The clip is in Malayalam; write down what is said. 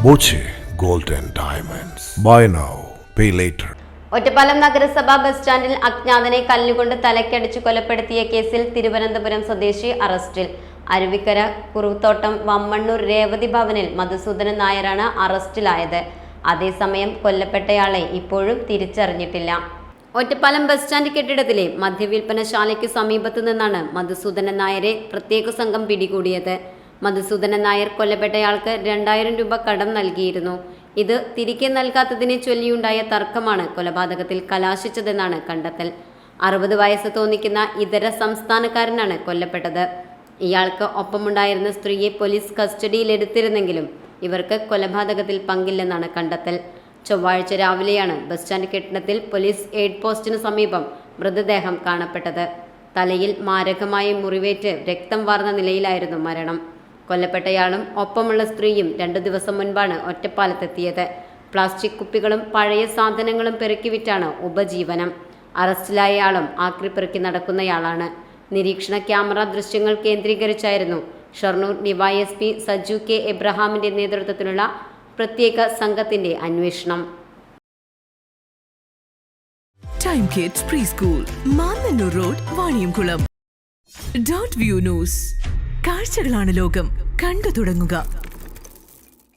Boche gold and diamonds. Buy now pay later. Ottapalam നഗരസഭാ ബസ് സ്റ്റാൻഡിൽ അജ്ഞാതനെ കല്ലുകൊണ്ട് തലക്കടിച്ചു കൊലപ്പെടുത്തിയ കേസിൽ തിരുവനന്തപുരം സ്വദേശി അറസ്റ്റിൽ. അരുവിക്കര കുറുത്തോട്ടം വമ്മണ്ണൂർ രേവതി ഭവനിൽ മധുസൂദനൻ നായരാണ് അറസ്റ്റിലായത്. അതേസമയം കൊല്ലപ്പെട്ടയാളെ ഇപ്പോഴും തിരിച്ചറിഞ്ഞിട്ടില്ല. ഒറ്റപ്പാലം ബസ് സ്റ്റാൻഡ് കെട്ടിടത്തിലെ മദ്യവിൽപ്പനശാലയ്ക്ക് സമീപത്തു നിന്നാണ് മധുസൂദനൻ നായരെ പ്രത്യേക സംഘം പിടികൂടിയത്. മധുസൂദനൻ നായർ കൊല്ലപ്പെട്ടയാൾക്ക് 2000 രൂപ കടം നൽകിയിരുന്നു. ഇത് തിരികെ നൽകാത്തതിനെ ചൊല്ലിയുണ്ടായ തർക്കമാണ് കൊലപാതകത്തിൽ കലാശിച്ചതെന്നാണ് കണ്ടെത്തൽ. 60 വയസ്സ് തോന്നിക്കുന്ന ഇതര സംസ്ഥാനക്കാരനാണ് കൊല്ലപ്പെട്ടത്. ഇയാൾക്ക് ഒപ്പമുണ്ടായിരുന്ന സ്ത്രീയെ പോലീസ് കസ്റ്റഡിയിലെടുത്തിരുന്നെങ്കിലും ഇവർക്ക് കൊലപാതകത്തിൽ പങ്കില്ലെന്നാണ് കണ്ടെത്തൽ. ചൊവ്വാഴ്ച രാവിലെയാണ് ബസ് സ്റ്റാൻഡ് കെട്ടിടത്തിൽ പോലീസ് എയ്ഡ് പോസ്റ്റിന് സമീപം മൃതദേഹം കാണപ്പെട്ടത്. തലയിൽ മാരകമായ മുറിവേറ്റ് രക്തം വാർന്ന നിലയിലായിരുന്നു മരണം. കൊല്ലപ്പെട്ടയാളും ഒപ്പമുള്ള സ്ത്രീയും 2 ദിവസം മുൻപാണ് ഒറ്റപ്പാലത്തെത്തിയത്. പ്ലാസ്റ്റിക് കുപ്പികളും പഴയ സാധനങ്ങളും പെറുക്കിവിറ്റാണ് ഉപജീവനം. അറസ്റ്റിലായ ആളും ആക്രിപ്പെറുക്കി നടക്കുന്നയാളാണ്. നിരീക്ഷണ ക്യാമറ ദൃശ്യങ്ങൾ കേന്ദ്രീകരിച്ചായിരുന്നു ഷൊർണൂർ ഡിവൈഎസ്പി സജു കെ എബ്രഹാമിന്റെ നേതൃത്വത്തിലുള്ള പ്രത്യേക സംഘത്തിന്റെ അന്വേഷണം. Time kids pre school, Mannannur road, Vaniyamkulam. .View news. കാഴ്ചകളാണ് ലോകം. കണ്ടു തുടങ്ങുക.